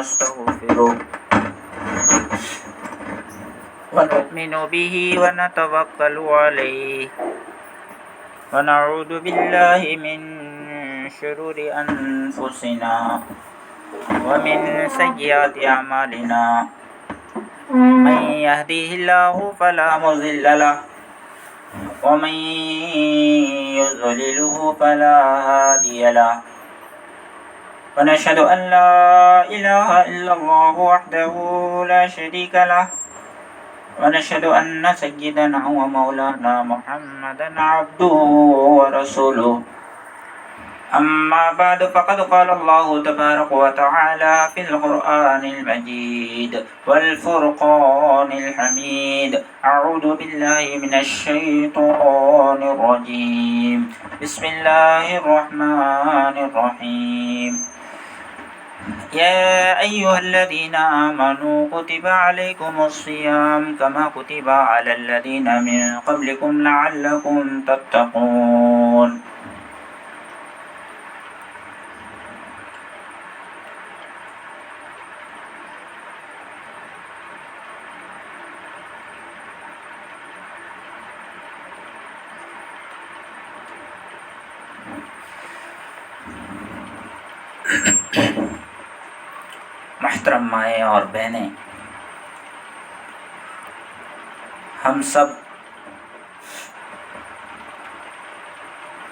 ونستغفره ونؤمن به ونتوكل عليه ونعوذ بالله من شرور أنفسنا ومن سيئات أعمالنا من يهده الله فلا مضل له ومن يضلله فلا هادي له ونشهد أن لا إله إلا الله وحده لا شريك له ونشهد أن سيدنا ومولانا محمدا عبده ورسوله أما بعد فقد قال الله تبارك وتعالى في القرآن المجيد والفرقان الحميد أعوذ بالله من الشيطان الرجيم بسم الله الرحمن الرحيم يا أيها الذين آمنوا كتب عليكم الصيام كما كتب على الذين من قبلكم لعلكم تتقون محترم مائیں اور بہنیں، ہم سب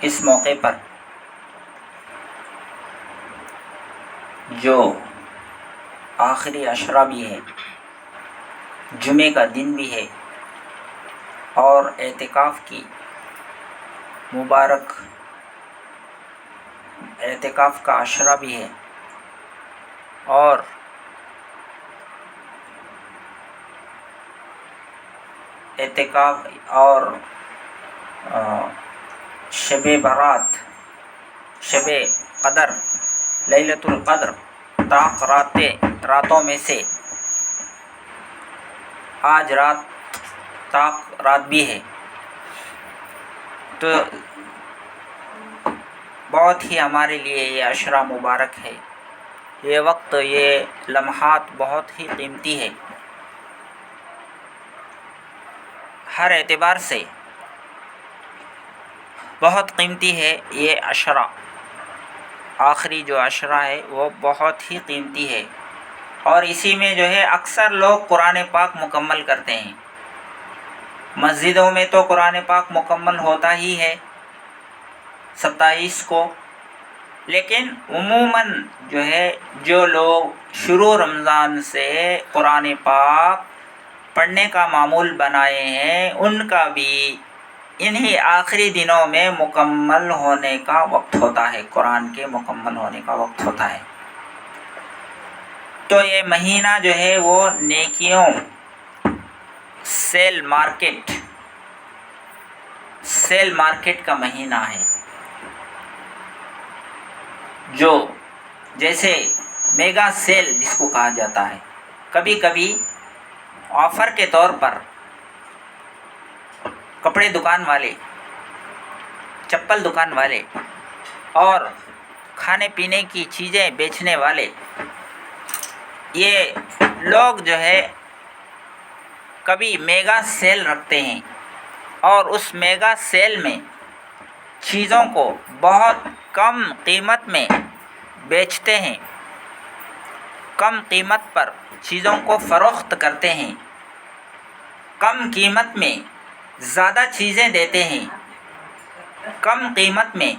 اس موقع پر جو آخری عشرہ بھی ہے، جمعے کا دن بھی ہے اور اعتکاف کی مبارک اعتکاف کا عشرہ بھی ہے اور اعتکاف اور شب برات، شب قدر، لیلۃ القدر طاق راتوں میں سے آج طاق رات بھی ہے، تو بہت ہی ہمارے لیے یہ عشرہ مبارک ہے، یہ وقت، یہ لمحات بہت ہی قیمتی ہے، ہر اعتبار سے بہت قیمتی ہے یہ عشرہ، آخری جو عشرہ ہے وہ بہت ہی قیمتی ہے، اور اسی میں جو ہے اکثر لوگ قرآن پاک مکمل کرتے ہیں، مسجدوں میں تو قرآن پاک مکمل ہوتا ہی ہے 27 کو، لیکن عموماً جو ہے جو لوگ شروع رمضان سے قرآن پاک پڑھنے کا معمول بنائے ہیں، ان کا بھی انہی آخری دنوں میں مکمل ہونے کا وقت ہوتا ہے، قرآن کے مکمل ہونے کا وقت ہوتا ہے۔ تو یہ مہینہ جو ہے وہ نیکیوں سیل مارکیٹ کا مہینہ ہے، جو جیسے میگا سیل جس کو کہا جاتا ہے، کبھی کبھی آفر کے طور پر کپڑے دکان والے، چپل دکان والے اور کھانے پینے کی چیزیں بیچنے والے، یہ لوگ جو ہے کبھی میگا سیل رکھتے ہیں اور اس میگا سیل میں چیزوں کو بہت کم قیمت میں بیچتے ہیں، کم قیمت پر چیزوں کو فروخت کرتے ہیں، کم قیمت میں زیادہ چیزیں دیتے ہیں، کم قیمت میں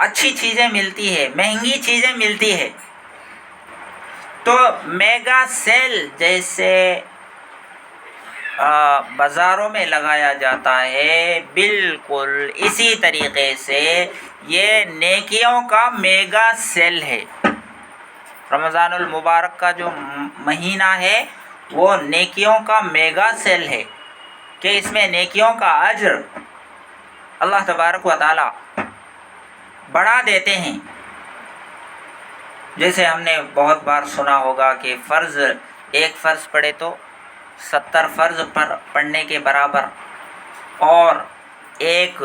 اچھی چیزیں ملتی ہے، مہنگی چیزیں ملتی ہے۔ تو میگا سیل جیسے بازاروں میں لگایا جاتا ہے، بالکل اسی طریقے سے یہ نیکیوں کا میگا سیل ہے۔ رمضان المبارک کا جو مہینہ ہے وہ نیکیوں کا میگا سیل ہے کہ اس میں نیکیوں کا اجر اللہ تبارک و تعالی بڑھا دیتے ہیں۔ جیسے ہم نے بہت بار سنا ہوگا کہ ایک فرض پڑھے تو 70 فرض پڑھنے کے برابر، اور ایک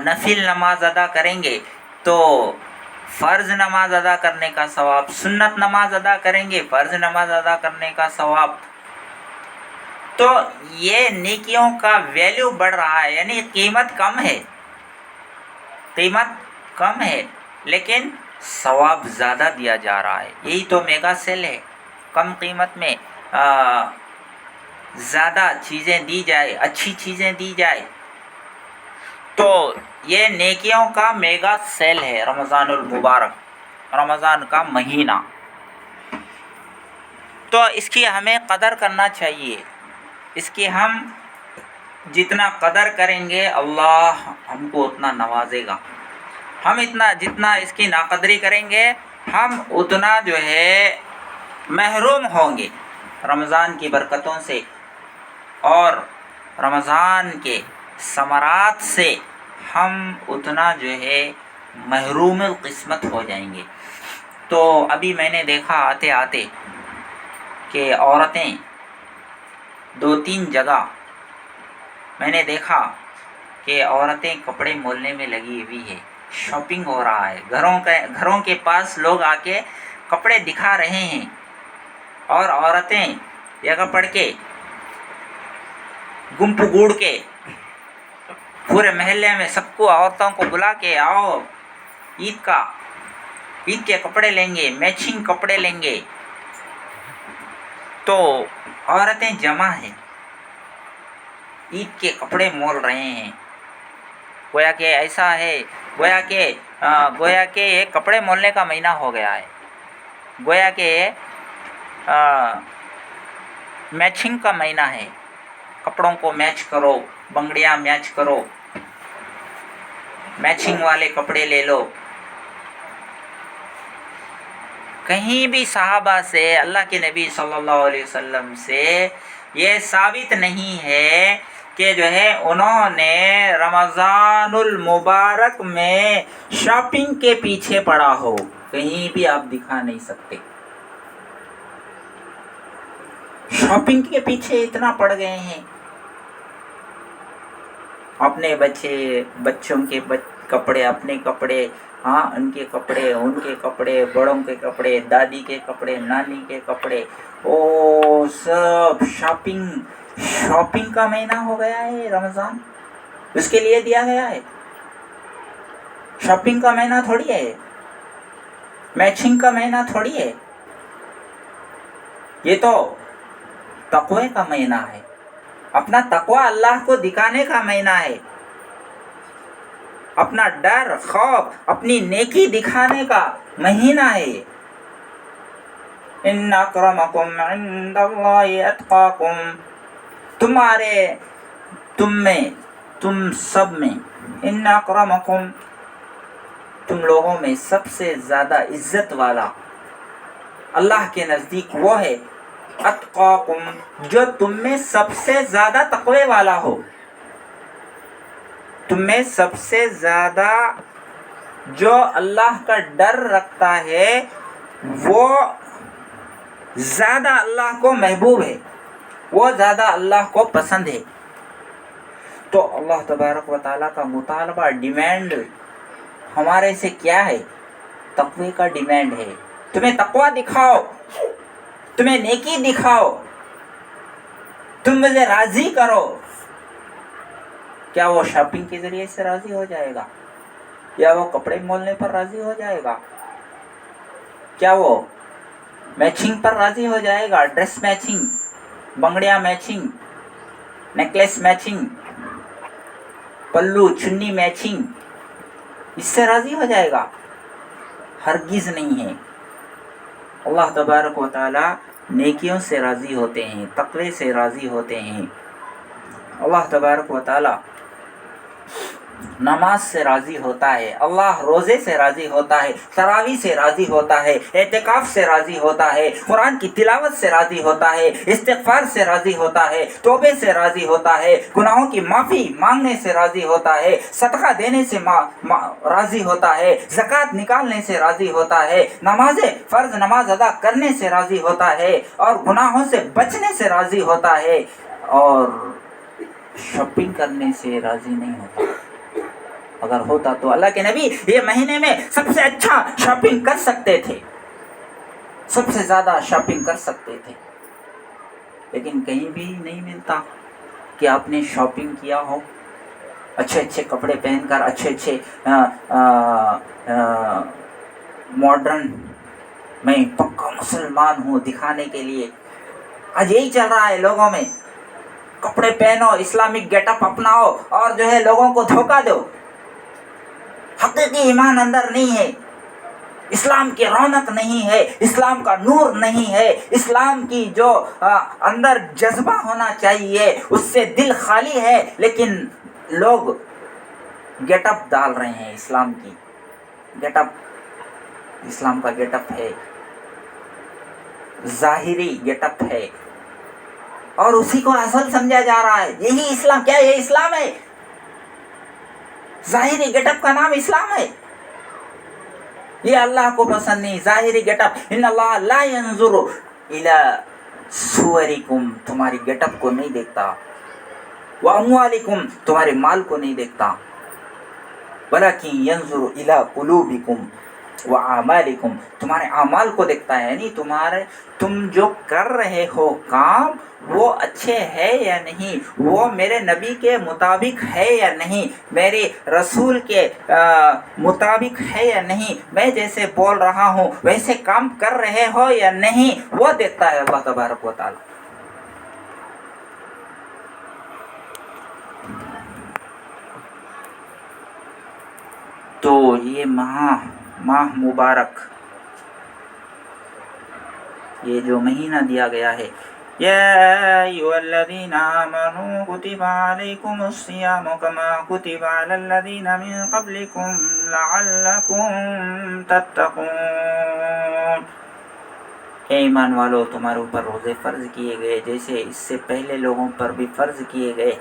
نفل نماز ادا کریں گے تو فرض نماز ادا کرنے کا ثواب، سنت نماز ادا کریں گے فرض نماز ادا کرنے کا ثواب. تو یہ نیکیوں کا ویلیو بڑھ رہا ہے، یعنی قیمت کم ہے، قیمت کم ہے لیکن ثواب زیادہ دیا جا رہا ہے. یہی تو میگا سیل ہے، کم قیمت میں زیادہ چیزیں دی جائے، اچھی چیزیں دی جائے. تو یہ نیکیوں کا میگا سیل ہے رمضان المبارک، رمضان کا مہینہ. تو اس کی ہمیں قدر کرنا چاہیے. اس کی ہم جتنا قدر کریں گے اللہ ہم کو اتنا نوازے گا. ہم جتنا اس کی ناقدری کریں گے ہم اتنا جو ہے محروم ہوں گے رمضان کی برکتوں سے اور رمضان کے ثمرات سے. ہم اتنا جو ہے محروم القسمت ہو جائیں گے. تو ابھی میں نے دیکھا آتے آتے کہ عورتیں 2-3 جگہ میں نے دیکھا کہ عورتیں کپڑے مولنے میں لگی ہوئی ہے، شاپنگ ہو رہا ہے. گھروں کے پاس لوگ آ کے کپڑے دکھا رہے ہیں اور عورتیں جگہ پڑھ کے گمپ گوڑ کے پورے محلے میں سب کو عورتوں کو بلا کے آؤ عید کے کپڑے لیں گے، میچنگ کپڑے لیں گے. تو عورتیں جمع ہیں، عید کے کپڑے مول رہے ہیں. گویا کہ ایسا ہے، گویا کہ یہ کپڑے مولنے کا مہینہ ہو گیا ہے. گویا کہ میچنگ کا مہینہ ہے. کپڑوں کو میچ کرو، بنگڑیاں میچ کرو، میچنگ والے کپڑے لے لو. کہیں بھی صحابہ سے، اللہ کے نبی صلی اللہ علیہ وسلم سے یہ ثابت نہیں ہے کہ جو ہے انہوں نے رمضان المبارک میں شاپنگ کے پیچھے پڑا ہو. کہیں بھی آپ دکھا نہیں سکتے. شاپنگ کے پیچھے اتنا پڑ گئے ہیں. اپنے بچوں کے کپڑے، اپنے کپڑے، ہاں ان کے کپڑے، ان کے کپڑے، بڑوں کے کپڑے، دادی کے کپڑے، نانی کے کپڑے، او سب شاپنگ کا مہینہ ہو گیا ہے رمضان. اس کے لیے دیا گیا ہے. شاپنگ کا مہینہ تھوڑی ہے، میچنگ کا مہینہ تھوڑی ہے. یہ تو تقوی کا مہینہ ہے، اپنا تقوی اللہ کو دکھانے کا مہینہ ہے، اپنا ڈر خوف اپنی نیکی دکھانے کا مہینہ ہے. ان اکرمکم عند اللہ اتقاکم، تم سب میں، ان اکرمکم تم لوگوں میں سب سے زیادہ عزت والا اللہ کے نزدیک وہ ہے اتقاکم جو تم میں سب سے زیادہ تقوی والا ہو. تم میں سب سے زیادہ جو اللہ کا ڈر رکھتا ہے وہ زیادہ اللہ کو محبوب ہے، وہ زیادہ اللہ کو پسند ہے. تو اللہ تبارک و تعالیٰ کا مطالبہ، ڈیمانڈ ہمارے سے کیا ہے؟ تقوی کا ڈیمانڈ ہے. تمہیں تقوی دکھاؤ، تمہیں نیکی دکھاؤ، تم مجھے راضی کرو. کیا وہ شاپنگ کے ذریعے سے راضی ہو جائے گا؟ یا وہ کپڑے مولنے پر راضی ہو جائے گا؟ کیا وہ میچنگ پر راضی ہو جائے گا؟ ڈریس میچنگ، بنگڑیاں میچنگ، نیکلیس میچنگ، پلو چنی میچنگ، اس سے راضی ہو جائے گا؟ ہرگز نہیں ہے. اللہ تبارک و تعالی نیکیوں سے راضی ہوتے ہیں، تقوی سے راضی ہوتے ہیں. اللہ تبارک و تعالی نماز سے راضی ہوتا ہے، اللہ روزے سے راضی ہوتا ہے، تراویح سے راضی ہوتا ہے، اعتکاف سے راضی ہوتا ہے، قرآن کی تلاوت سے راضی ہوتا ہے، استغفار سے راضی ہوتا ہے، توبے سے راضی ہوتا ہے، گناہوں کی معافی مانگنے سے راضی ہوتا ہے، صدقہ دینے سے راضی ہوتا ہے، زکوٰۃ نکالنے سے راضی ہوتا ہے، فرض نماز ادا کرنے سے راضی ہوتا ہے، اور گناہوں سے بچنے سے راضی ہوتا ہے، اور شاپنگ کرنے سے راضی نہیں ہوتا. اگر ہوتا تو اللہ کے نبی یہ مہینے میں سب سے اچھا شاپنگ کر سکتے تھے، سب سے زیادہ شاپنگ کر سکتے تھے، لیکن کہیں بھی نہیں ملتا کہ آپ نے شاپنگ کیا ہو، اچھے اچھے کپڑے پہن کر، اچھے اچھے ماڈرن میں پکا مسلمان ہوں دکھانے کے لیے۔ آج یہی چل رہا ہے لوگوں میں، کپڑے پہنو، اسلامک گیٹ اپ اپناؤ اور جو ہے لوگوں کو دھوکہ دو۔ حقیقی ایمان اندر نہیں ہے، اسلام کی رونق نہیں ہے، اسلام کا نور نہیں ہے، اسلام کی جو اندر جذبہ ہونا چاہیے اس سے دل خالی ہے، لیکن لوگ گیٹ اپ ڈال رہے ہیں۔ اسلام کی گیٹ اپ، اسلام کا گیٹ اپ ہے ظاہری گیٹ اپ ہے، اور اسی کو اصل سمجھا جا رہا ہے۔ یہی اسلام، کیا یہ اسلام ہے؟ ظاہری گیٹ اپ کا نام اسلام ہے؟ یہ اللہ کو پسند نہیں، ظاہری گیٹ اپ۔ ان اللہ لا ينظر الى صورکم، تمہاری گیٹ اپ کو نہیں دیکھتا، واموالکم، تمہارے مال کو نہیں دیکھتا، ولکن ينظر الى قلوبکم وَأَعْمَالِكُمْ، تمہارے اعمال کو دیکھتا ہے، یعنی تم جو کر رہے ہو کام وہ اچھے ہے یا نہیں، وہ میرے نبی کے مطابق ہے یا نہیں، میرے رسول کے مطابق ہے یا نہیں، میں جیسے بول رہا ہوں ویسے کام کر رہے ہو یا نہیں، وہ دیکھتا ہے اللہ تبارک و تعالی۔ تو یہ ماہ مبارک، یہ جو مہینہ دیا گیا ہے، یا ایھا الذین آمنوا کتب علیکم الصیام کما کتب علی الذین من قبلکم لعلکم تتقون، اے ایمان والو تمہارے اوپر روزے فرض کیے گئے جیسے اس سے پہلے لوگوں پر بھی فرض کیے گئے،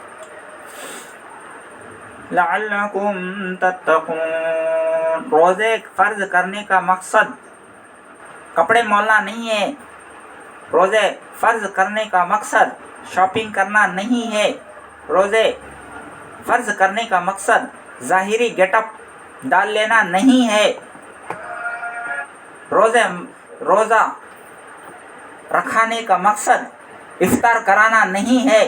لعلکم تتقون۔ روزے فرض کرنے کا مقصد کپڑے مولنا نہیں ہے، روزے فرض کرنے کا مقصد شاپنگ کرنا نہیں ہے، روزے فرض کرنے کا مقصد ظاہری گیٹ اپ ڈال لینا نہیں ہے، روزہ رکھانے کا مقصد افطار کرانا نہیں ہے،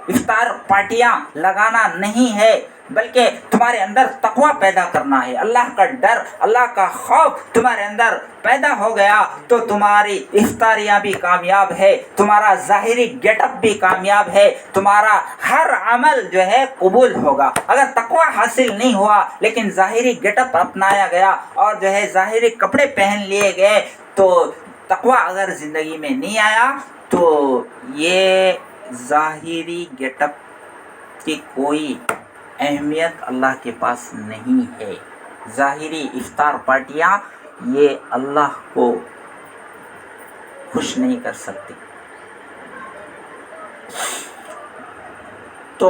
افطار پارٹیاں لگانا نہیں ہے، بلکہ تمہارے اندر تقوی پیدا کرنا ہے، اللہ کا ڈر، اللہ کا خوف تمہارے اندر پیدا ہو گیا تو تمہاری افطاریاں بھی کامیاب ہے، تمہارا ظاہری گیٹ اپ بھی کامیاب ہے، تمہارا ہر عمل جو ہے قبول ہوگا۔ اگر تقوی حاصل نہیں ہوا لیکن ظاہری گیٹ اپ اپنایا گیا اور جو ہے ظاہری کپڑے پہن لیے گئے، تو تقوی اگر زندگی میں نہیں آیا تو یہ ظاہری گیٹ اپ کی کوئی اہمیت اللہ کے پاس نہیں ہے۔ ظاہری افطار پارٹیاں یہ اللہ کو خوش نہیں کر سکتی۔ تو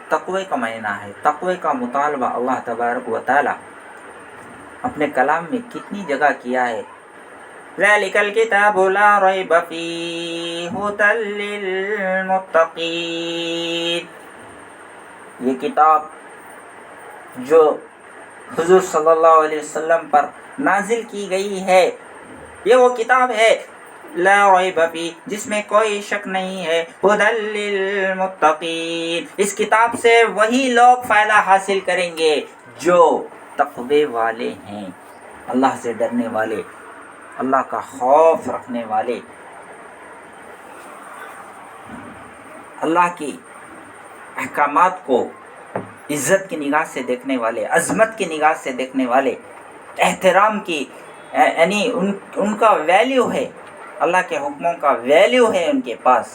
تقوی کا معنی ہے، تقوی کا مطالبہ اللہ تبارک و تعالی اپنے کلام میں کتنی جگہ کیا ہے۔ ذَلِكَ الْكِتَابُ لَا رَيْبَ فِيهِ هُدًى لِّلْمُتَّقِينَ، یہ کتاب جو حضور صلی اللہ علیہ وسلم پر نازل کی گئی ہے، یہ وہ کتاب ہے لا ریب فیہ، جس میں کوئی شک نہیں ہے، ھدی للمتقین، اس کتاب سے وہی لوگ فائدہ حاصل کریں گے جو تقوی والے ہیں، اللہ سے ڈرنے والے، اللہ کا خوف رکھنے والے، اللہ کی احکامات کو عزت کی نگاہ سے دیکھنے والے، عظمت کی نگاہ سے دیکھنے والے، احترام کی، یعنی ان کا ویلیو ہے، اللہ کے حکموں کا ویلیو ہے ان کے پاس،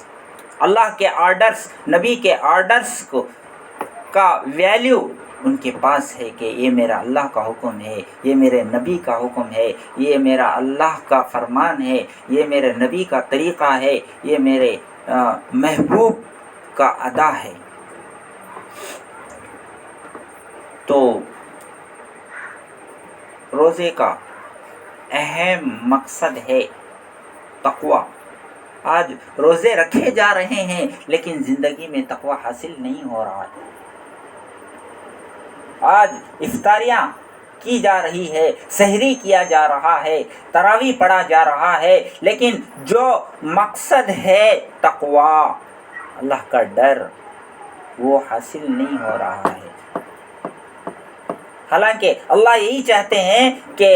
اللہ کے آرڈرز، نبی کے آرڈرز کا ویلیو ان کے پاس ہے کہ یہ میرا اللہ کا حکم ہے، یہ میرے نبی کا حکم ہے، یہ میرا اللہ کا فرمان ہے، یہ میرے نبی کا طریقہ ہے، یہ میرے محبوب کا ادا ہے۔ تو روزے کا اہم مقصد ہے تقوی۔ آج روزے رکھے جا رہے ہیں لیکن زندگی میں تقوی حاصل نہیں ہو رہا ہے۔ آج افطاریاں کی جا رہی ہے، سحری کیا جا رہا ہے، تراویح پڑھا جا رہا ہے، لیکن جو مقصد ہے تقویٰ، اللہ کا ڈر، وہ حاصل نہیں ہو رہا ہے۔ حالانکہ اللہ یہی چاہتے ہیں کہ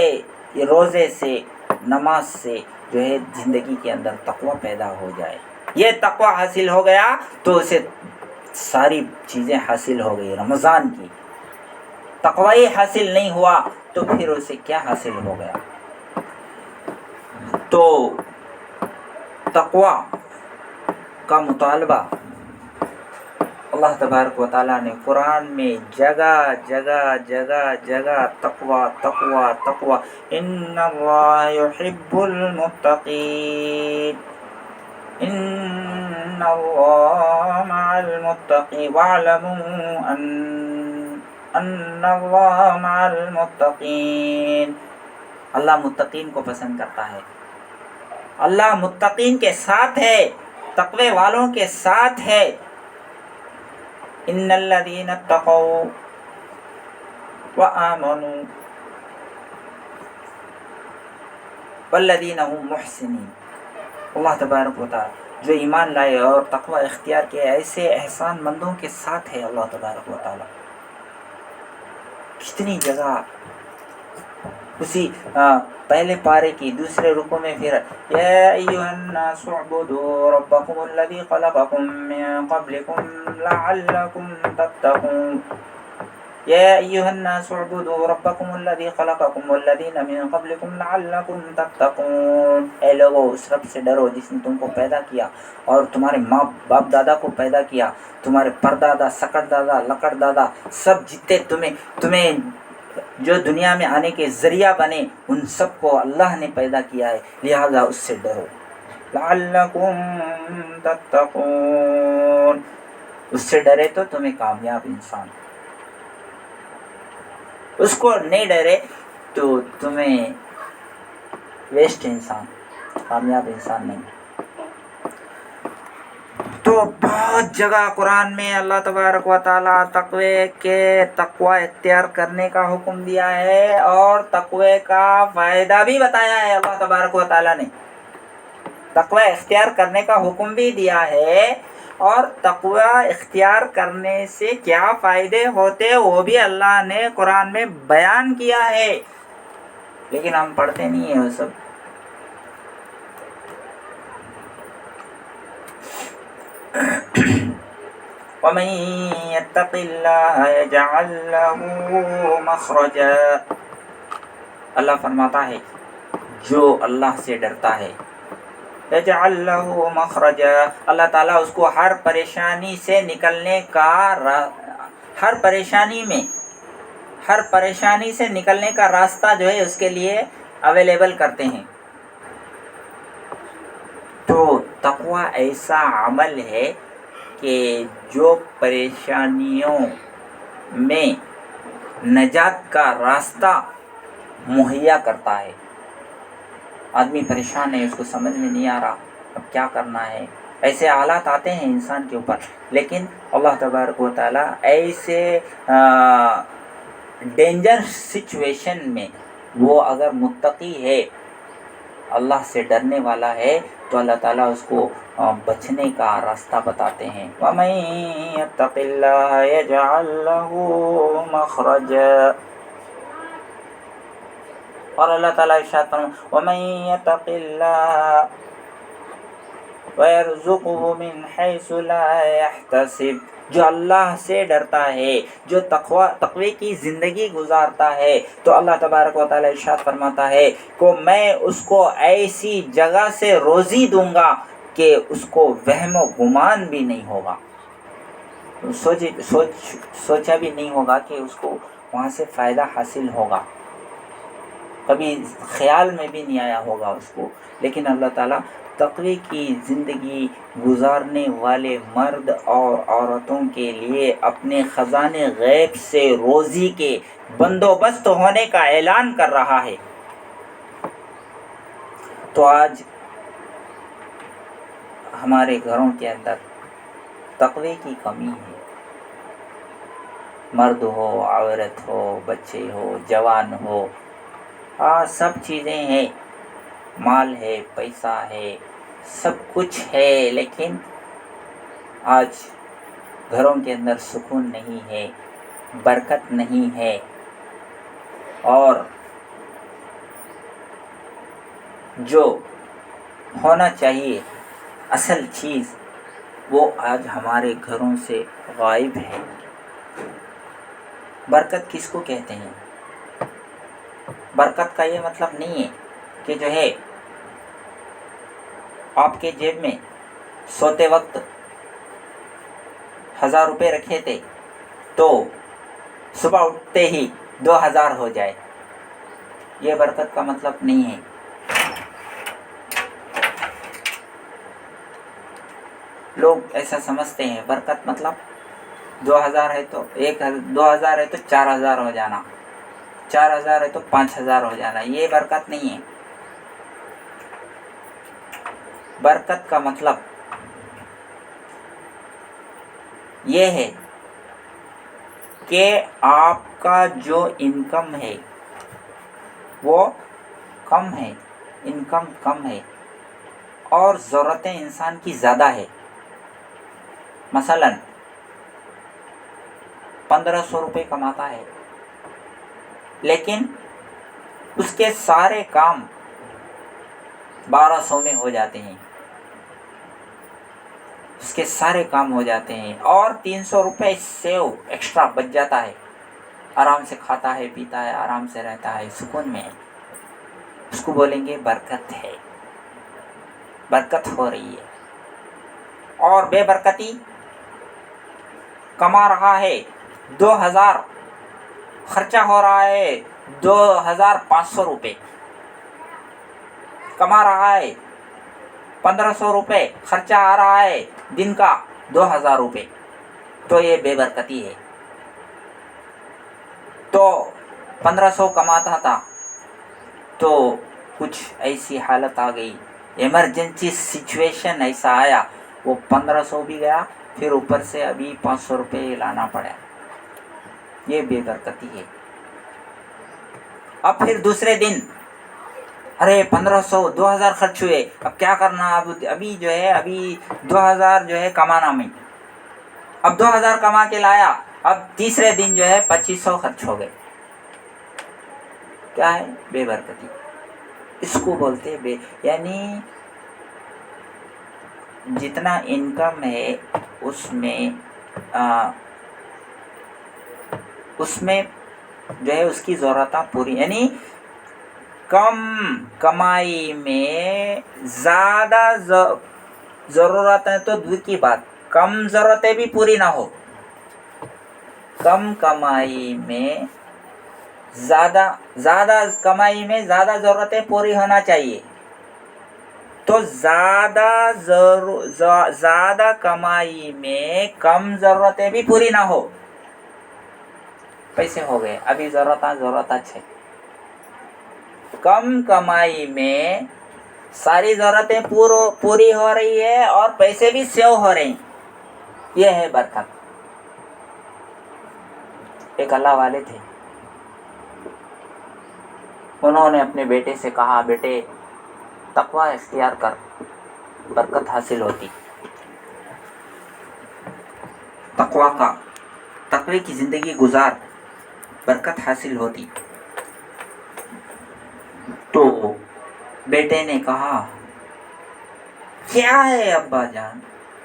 روزے سے، نماز سے جو ہے زندگی کے اندر تقویٰ پیدا ہو جائے۔ یہ تقویٰ حاصل ہو گیا تو اسے ساری چیزیں حاصل ہو گئی۔ رمضان کی تقویٰ حاصل نہیں ہوا تو پھر اسے کیا حاصل ہو گیا؟ تو تقویٰ کا مطالبہ اللہ تبارک و تعالیٰ نے قرآن میں جگہ جگہ جگہ جگہ تقویٰ تقویٰ تقویٰ، ان اللہ یحب المتقین، ان اللہ مع المتقین واعلموا ان اللہ مع المتقین۔ اللہ متقین کو پسند کرتا ہے، اللہ متقین کے ساتھ ہے، تقوی والوں کے ساتھ ہے۔ ان الذین اتقوا وآمنوا والذین هم محسنین۔ اللہ تبارک و تعالی جو ایمان لائے اور تقوی اختیار کیے، ایسے احسان مندوں کے ساتھ ہے اللہ تبارک و تعالی۔ کتنی جگہ اسی پہلے پارے کی دوسرے رکوع میں پھر یا ایھا الناس اعبدوا ربکم الذی خلقکم من قبلکم لعلکم تتقون، یا ایھا الناس اعبدوا ربکم الذی خلقکم والذین من قبلکم لعلکم تتقون۔ اے لوگو، اس رب سے ڈرو جس نے تم کو پیدا کیا اور تمہارے ماں باپ دادا کو پیدا کیا، تمہارے پردادا، سکڑ دادا، لکڑ دادا، سب جتنے تمہیں جو دنیا میں آنے کے ذریعہ بنے، ان سب کو اللہ نے پیدا کیا ہے، لہذا اس سے ڈرو۔ لعلکم تتقون، اس سے ڈرے تو تمہیں کامیاب انسان، اس کو نہیں ڈرے تو تمہیں ویسٹ انسان، کامیاب انسان نہیں۔ تو بہت جگہ قرآن میں اللہ تبارک و تعالیٰ تقوی اختیار کرنے کا حکم دیا ہے اور تقوی کا فائدہ بھی بتایا ہے۔ اللہ تبارک و تعالیٰ نے تقوی اختیار کرنے کا حکم بھی دیا ہے، اور تقوی اختیار کرنے سے کیا فائدے ہوتے وہ بھی اللہ نے قرآن میں بیان کیا ہے، لیکن ہم پڑھتے نہیں ہیں وہ سب۔ وَمَن يَتَّقِ اللَّهَ يَجْعَل لَّهُ مَخْرَجًا، اللہ فرماتا ہے جو اللہ سے ڈرتا ہے، يَجْعَل لَّهُ مَخْرَجًا، اللہ تعالیٰ اس کو ہر پریشانی سے نکلنے کا ہر پریشانی سے نکلنے کا راستہ جو ہے اس کے لیے اویلیبل کرتے ہیں۔ تو تقوی ایسا عمل ہے کہ جو پریشانیوں میں نجات کا راستہ مہیا کرتا ہے۔ آدمی پریشان ہے، اس کو سمجھ میں نہیں آ رہا اب کیا کرنا ہے، ایسے حالات آتے ہیں انسان کے اوپر، لیکن اللہ تبارک و تعالیٰ ایسے ڈینجر سچویشن میں وہ اگر متقی ہے، اللہ سے ڈرنے والا ہے، تو اللہ تعالیٰ اس کو بچنے کا راستہ بتاتے ہیں۔ وَمَن يَتَّقِ اللَّهَ يَجْعَل لَّهُ مَخْرَجًا، اور اللہ تعالیٰ ارشاد فرماتے ہیں وَمَن يَتَّقِ اللَّهَ وَيَرْزُقْهُ مِنْ حَيْثُ لَا يَحْتَسِبُ، جو اللہ سے ڈرتا ہے، جو تقوی کی زندگی گزارتا ہے، تو اللہ تبارک و تعالیٰ ارشاد فرماتا ہے کہ میں اس کو ایسی جگہ سے روزی دوں گا کہ اس کو وہم و گمان بھی نہیں ہوگا، سوچا بھی نہیں ہوگا کہ اس کو وہاں سے فائدہ حاصل ہوگا، کبھی خیال میں بھی نہیں آیا ہوگا اس کو۔ لیکن اللہ تعالیٰ تقوی کی زندگی گزارنے والے مرد اور عورتوں کے لیے اپنے خزانے غیب سے روزی کے بندوبست ہونے کا اعلان کر رہا ہے۔ تو آج ہمارے گھروں کے اندر تقوی کی کمی ہے، مرد ہو، عورت ہو، بچے ہو، جوان ہو، سب چیزیں ہیں، مال ہے، پیسہ ہے، سب کچھ ہے، لیکن آج گھروں کے اندر سکون نہیں ہے، برکت نہیں ہے، اور جو ہونا چاہیے اصل چیز وہ آج ہمارے گھروں سے غائب ہے۔ برکت کس کو کہتے ہیں؟ برکت کا یہ مطلب نہیں ہے کہ جو ہے آپ کے جیب میں سوتے وقت 1000 روپے رکھے تھے تو صبح اٹھتے ہی 2000 ہو جائے، یہ برکت کا مطلب نہیں ہے۔ لوگ ایسا سمجھتے ہیں برکت مطلب 2000 ہے تو 2000 ہے تو 4000 ہو جانا، 4000 ہے تو 5000 ہو جانا، یہ برکت نہیں ہے۔ برکت کا مطلب یہ ہے کہ آپ کا جو انکم ہے وہ کم ہے، انکم کم ہے اور ضرورتیں انسان کی زیادہ ہے۔ مثلا 1500 روپے کماتا ہے لیکن اس کے سارے کام 1200 میں ہو جاتے ہیں، اس کے سارے کام ہو جاتے ہیں اور 300 روپے سیو ایکسٹرا بچ جاتا ہے، آرام سے کھاتا ہے، پیتا ہے، آرام سے رہتا ہے، سکون میں ہے، اس کو بولیں گے برکت ہے، برکت ہو رہی ہے۔ اور بے برکتی کما رہا ہے 2000، خرچہ ہو رہا ہے 2500 روپے، کما رہا ہے 1500 روپے، خرچہ آ رہا ہے دن کا 2000 روپے، تو یہ بے برکتی ہے۔ تو 1500 کماتا تھا تو کچھ ایسی حالت آ گئی، ایمرجنسی سچویشن ایسا آیا، وہ 1500 بھی گیا، پھر اوپر سے ابھی 500 روپے لانا پڑا، یہ بے برکتی ہے۔ اب پھر دوسرے دن ارے 1500 2000 خرچ ہوئے، اب کیا کرنا، ابھی جو ہے ابھی 2000 جو ہے کمانا میں، اب 2000 کما کے لایا، اب تیسرے دن جو ہے 2500 خرچ ہو گئے، کیا ہے؟ بے برکتی۔ اس کو بولتے یعنی جتنا انکم ہے اس میں جو ہے اس کی ضرورتیں پوری، یعنی کم کمائی میں زیادہ ضرورتیں تو دور کی بات، کم ضرورتیں بھی پوری نہ ہو، کم کمائی میں زیادہ کمائی میں زیادہ ضرورتیں پوری ہونا چاہیے، تو زیادہ کمائی میں کم ضرورتیں بھی پوری نہ ہو، پیسے ہو گئے، ابھی ضرورت ہے، کم کمائی میں ساری ضرورتیں پوری ہو رہی ہے اور پیسے بھی سیو ہو رہے ہیں، یہ ہے برکت۔ ایک اللہ والے تھے، انہوں نے اپنے بیٹے سے کہا، بیٹے تقوی اختیار کر، برکت حاصل ہوتی، تقوی کی زندگی گزار، برکت حاصل ہوتی۔ تو بیٹے نے کہا، کیا ہے ابا جان،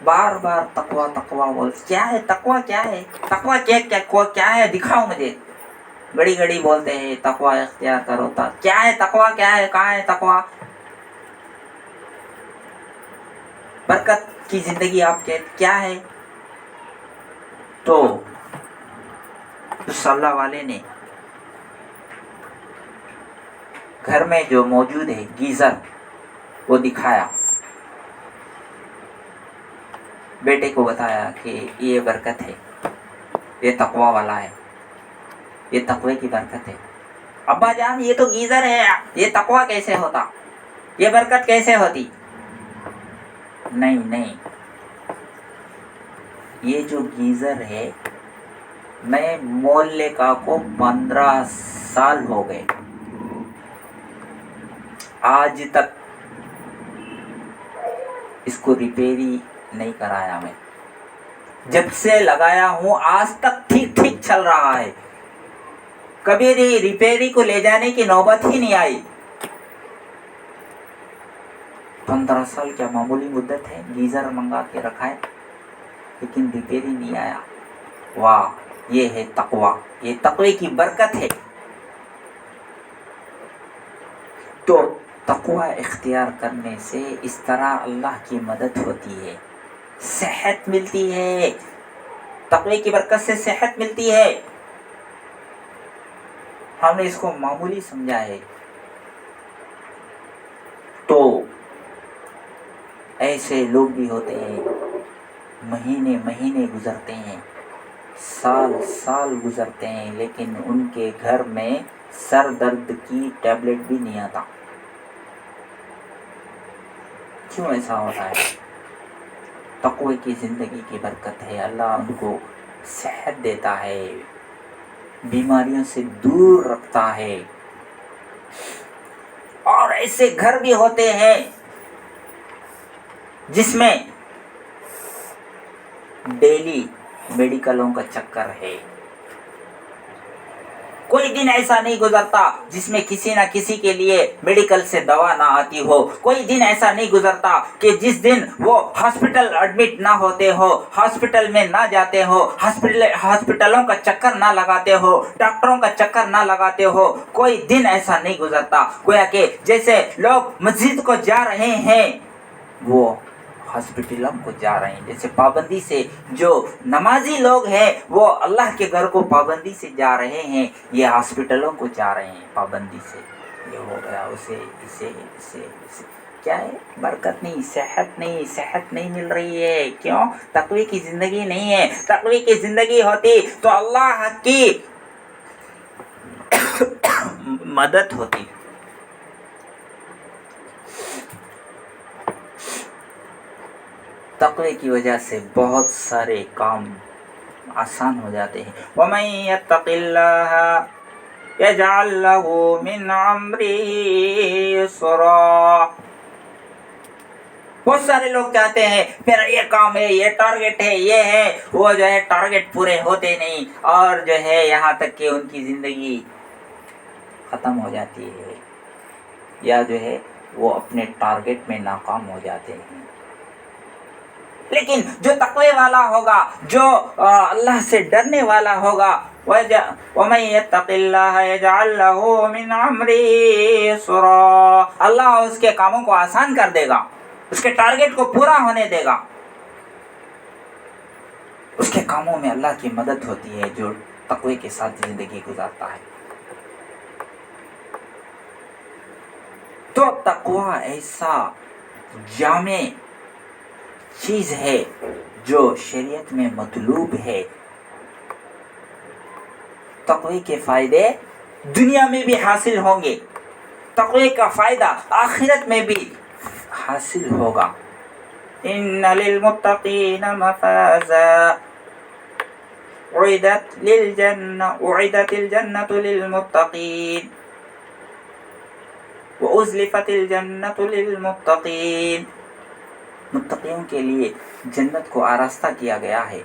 بار بار تقوی بول، کیا ہے تقوی، کیا ہے تقوی، کیا ہے، دکھاؤ مجھے، گڑی بولتے ہیں تقوی اختیار کرو، کیا ہے تقوی، کیا ہے، کہاں ہے تقوی، برکت کی زندگی آپ کے کیا ہے؟ تو اس اللہ والے نے گھر میں جو موجود ہے گیزر وہ دکھایا، بیٹے کو بتایا کہ یہ برکت ہے، یہ تقوی والا ہے، یہ تقوی کی برکت ہے۔ ابا جان یہ تو گیزر ہے، یہ تقوی کیسے ہوتا، یہ برکت کیسے ہوتی؟ نہیں، یہ جو گیزر ہے میں محلے کا کو 15 سال ہو گئے، آج تک اس کو ریپیری نہیں کرایا میں، جب سے لگایا ہوں آج تک ٹھیک ٹھیک چل رہا ہے، کبھی ریپیری کو لے جانے کی نوبت ہی نہیں آئی۔ 15 سال کیا معمولی مدت ہے؟ گیزر منگا کے رکھا ہے لیکن ریپیری نہیں آیا۔ واہ، یہ ہے تقویٰ، یہ تقوی کی برکت ہے۔ تو تقویٰ اختیار کرنے سے اس طرح اللہ کی مدد ہوتی ہے، صحت ملتی ہے، تقوی کی برکت سے صحت ملتی ہے۔ ہم نے اس کو معمولی سمجھا ہے، تو ایسے لوگ بھی ہوتے ہیں، مہینے مہینے گزرتے ہیں، سال سال گزرتے ہیں، لیکن ان کے گھر میں سر درد کی ٹیبلٹ بھی نہیں آتا۔ کیوں ایسا ہوتا ہے؟ تقوی کی زندگی کی برکت ہے، اللہ ان کو صحت دیتا ہے، بیماریوں سے دور رکھتا ہے۔ اور ایسے گھر بھی ہوتے ہیں جس میں ڈیلی میڈیکلوں کا چکر ہے، کوئی دن ایسا نہیں گزرتا جس میں کسی نہ کسی کے لیے میڈیکل سے دوا نہ آتی ہو، کوئی دن ایسا نہیں گزرتا کہ جس دن وہ ہاسپٹل ایڈمٹ نہ ہوتے ہو، ہاسپٹل میں نہ جاتے ہو، ہاسپٹلوں کا چکر نہ لگاتے ہو، ڈاکٹروں کا چکر نہ لگاتے ہو، کوئی دن ایسا نہیں گزرتا۔ گویا کہ جیسے لوگ مسجد کو جا رہے ہیں وہ ہاسپٹلوں کو جا رہے ہیں، جیسے پابندی سے جو نمازی لوگ ہیں وہ اللہ کے گھر کو پابندی سے جا رہے ہیں، یہ ہاسپٹلوں کو جا رہے ہیں پابندی سے۔ یہ ہو گیا، اسے کیا ہے؟ برکت نہیں، صحت نہیں مل رہی ہے۔ کیوں؟ تقوی کی زندگی نہیں ہے۔ تقوی کی زندگی ہوتی تو اللہ کی مدد ہوتی۔ تقوی کی وجہ سے بہت سارے کام آسان ہو جاتے ہیں۔ وَمَن يَتَّقِ اللَّهَ يَجْعَل لَّهُ مِنْ أَمْرِهِ يُسْرًا۔ بہت سارے لوگ کہتے ہیں میرا یہ کام ہے، یہ ٹارگٹ ہے، یہ ہے، وہ جو ہے ٹارگٹ پورے ہوتے نہیں، اور جو ہے یہاں تک کہ ان کی زندگی ختم ہو جاتی ہے، یا جو ہے وہ اپنے ٹارگٹ میں ناکام ہو جاتے ہیں۔ لیکن جو تقوی والا ہوگا، جو اللہ سے ڈرنے والا ہوگا، وَمَن يَتَّقِ اللَّهَ يَجْعَل لَّهُ مِنْ أَمْرِهِ يُسْرًا۔ اللہ اس کے کاموں کو آسان کر دے گا، اس کے ٹارگٹ کو پورا ہونے دے گا۔ اس کے کاموں میں اللہ کی مدد ہوتی ہے جو تقوی کے ساتھ زندگی گزارتا ہے۔ تو تقوی ایسا جامع چیز ہے جو شریعت میں مطلوب ہے۔ تقوی کے فائدے دنیا میں بھی حاصل ہوں گے، تقوی کا فائدہ آخرت میں بھی حاصل ہوگا۔ ان للمتقین مفازا اعدت الجنۃ للمتقین وازلفت الجنۃ للمتقین۔ متقیوں کے لیے جنت کو آراستہ کیا گیا ہے۔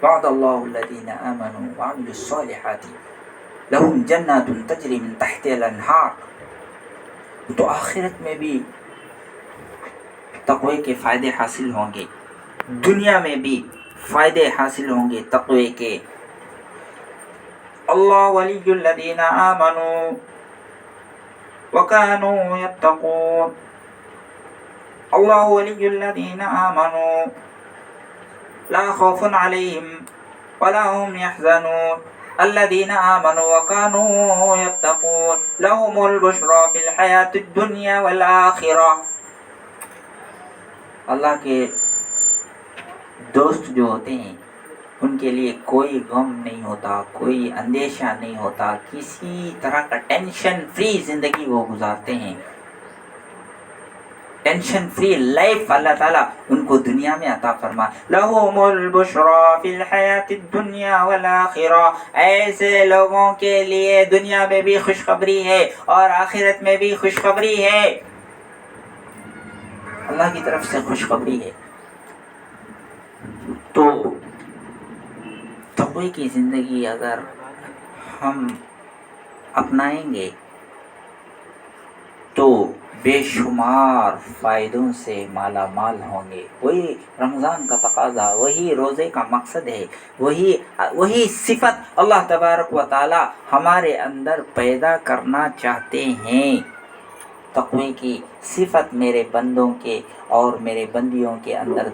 وعد اللہ الذین آمنوا وعملوا الصالحات لہم جنات تجری من تحتها الانہار۔ تو آخرت میں بھی تقوی کے فائدے حاصل ہوں گے، دنیا میں بھی فائدے حاصل ہوں گے تقوی کے۔ اللہ ولی الذین آمنوا وَكَانُوا يَتَّقُونَ۔ اللہ ولی الذین آمنوا لا خوف علیہم ولا هم يحزنون الذین آمنوا وَكَانُوا يَتَّقُونَ لَهُمُ الْبُشْرَى فِي الْحَيَاةِ الدُّنْيَا وَالْآخِرَةِ۔ اللہ کے دوست جو ہوتے ہیں ان کے لیے کوئی غم نہیں ہوتا، کوئی اندیشہ نہیں ہوتا، کسی طرح کا ٹینشن فری زندگی وہ گزارتے ہیں۔ ٹینشن فری لائف اللہ تعالیٰ ان کو دنیا میں عطا فرما. لَهُمُ الْبُشْرَى فِي الْحَيَاةِ الدُّنْيَا وَالْآخِرَةِ. ایسے لوگوں کے لیے دنیا میں بھی خوشخبری ہے اور آخرت میں بھی خوشخبری ہے. اللہ کی طرف سے خوشخبری ہے. تو تقوی کی زندگی اگر ہم اپنائیں گے تو بے شمار فائدوں سے مالا مال ہوں گے. وہی رمضان کا تقاضا، وہی روزے کا مقصد ہے، وہی صفت اللہ تبارک و تعالی ہمارے اندر پیدا کرنا چاہتے ہیں. تقوی کی صفت میرے بندوں کے اور میرے بندیوں کے اندر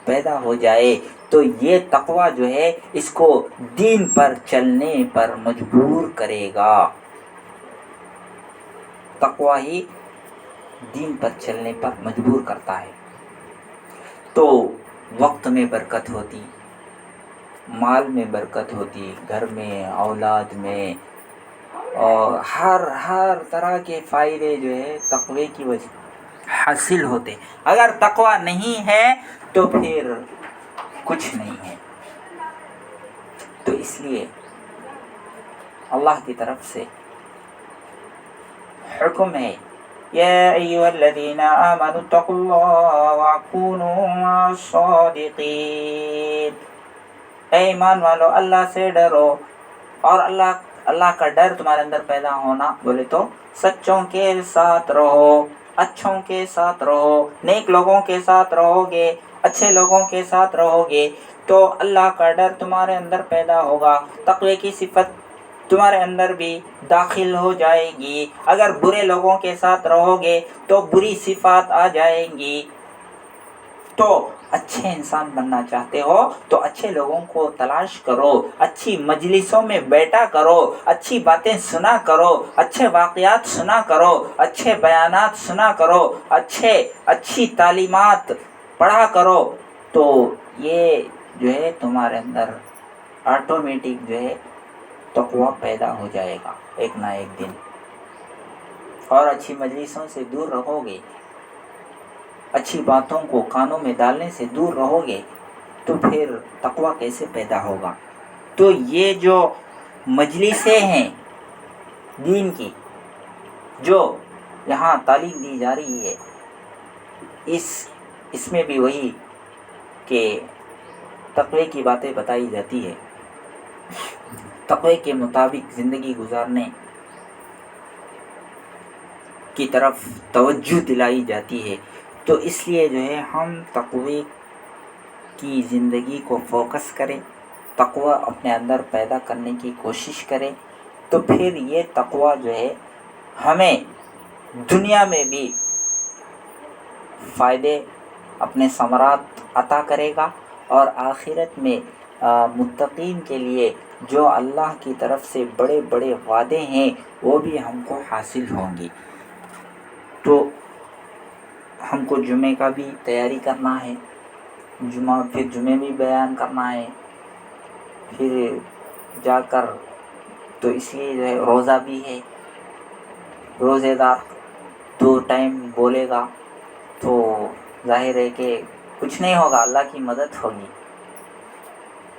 پیدا ہو جائے تو یہ تقوی جو ہے اس کو دین پر چلنے پر مجبور کرے گا. تقوی ہی دین پر چلنے پر مجبور کرتا ہے. تو وقت میں برکت ہوتی، مال میں برکت ہوتی، گھر میں، اولاد میں، اور ہر طرح کے فائدے جو ہے تقوی کی وجہ حاصل ہوتے. اگر تقوی نہیں ہے تو پھر کچھ نہیں ہے. تو اس لیے اللہ کی طرف سے حکم ہے، یا ایھا الذین آمنوا اتقوا اللہ وکونوا مع الصادقین. اے ایمان والو اللہ سے ڈرو. اور اللہ کا ڈر تمہارے اندر پیدا ہونا بولے تو سچوں کے ساتھ رہو، اچھوں کے ساتھ رہو، نیک لوگوں کے ساتھ رہو گے، اچھے لوگوں کے ساتھ رہو گے تو اللہ کا ڈر تمہارے اندر پیدا ہوگا. تقوی کی صفت تمہارے اندر بھی داخل ہو جائے گی. اگر برے لوگوں کے ساتھ رہو گے تو بری صفات آ جائیں گی. تو اچھے انسان بننا چاہتے ہو تو اچھے لوگوں کو تلاش کرو، اچھی مجلسوں میں بیٹھا کرو، اچھی باتیں سنا کرو، اچھے واقعات سنا کرو، اچھے بیانات سنا کرو، اچھی تعلیمات پڑھا کرو. تو یہ جو ہے تمہارے اندر آٹومیٹک جو ہے تقوی پیدا ہو جائے گا ایک نہ ایک دن. اور اچھی مجلسوں سے دور رہو گے، اچھی باتوں کو کانوں میں ڈالنے سے دور رہو گے تو پھر تقوی کیسے پیدا ہوگا؟ تو یہ جو مجلسیں ہیں دین کی، جو یہاں تعلیم دی جا رہی ہے، اس میں بھی وہی کہ تقوی کی باتیں بتائی جاتی ہے، تقوی کے مطابق زندگی گزارنے کی طرف توجہ دلائی جاتی ہے. تو اس لیے جو ہے ہم تقوی کی زندگی کو فوکس کریں، تقوی اپنے اندر پیدا کرنے کی کوشش کریں تو پھر یہ تقوی جو ہے ہمیں دنیا میں بھی فائدے، اپنے ثمرات عطا کرے گا اور آخرت میں متقین کے لیے جو اللہ کی طرف سے بڑے بڑے وعدے ہیں وہ بھی ہم کو حاصل ہوں گی. تو ہم کو جمعے کا بھی تیاری کرنا ہے، پھر جمعے بھی بیان کرنا ہے، پھر جا کر تو اس لیے جو ہے روزہ بھی ہے. روزے دار 2 ٹائم بولے گا تو ظاہر ہے کہ کچھ نہیں ہوگا، اللہ کی مدد ہوگی.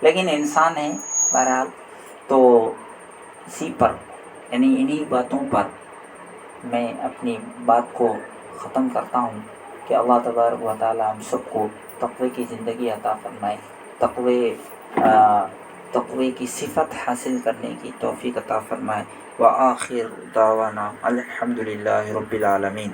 لیکن انسان ہے بہرحال. تو اسی پر یعنی انہی باتوں پر میں اپنی بات کو ختم کرتا ہوں کہ اللہ تبارک و تعالی ہم سب کو تقوی کی زندگی عطا فرمائے، تقوی کی صفت حاصل کرنے کی توفیق عطا فرمائے. وآخر دعوانا الحمدللہ رب العالمین.